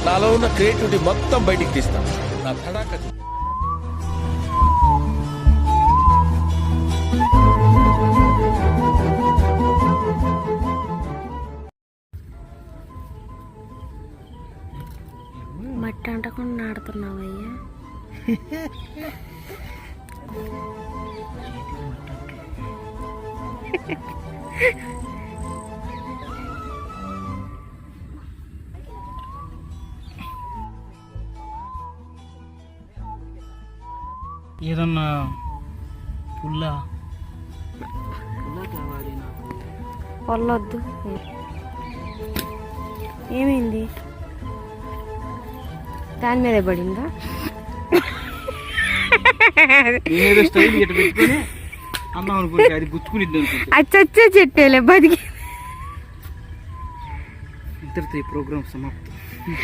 నాలో ఉన్న క్రియేటివిటీ మొత్తం బయటికి తీస్తా. నా తడాక మట్టి అంటకుండా నాడుతున్నావయ్యా. ఏదన్నా పుల్ల కావాలి నాకు. పొల్లొద్దు. ఏమైంది? దాని మీద పడిందా? ఏదో స్టైల్ ఇట్లా పెట్టుకొని అన్నాం అనుకుంటే అది గుచ్చుకునిద్ది అనుకుంటే. అచ్చచ్చే చెట్టేలే బతికి. ఇంతటితో ఈ ప్రోగ్రామ్ సమాప్తం.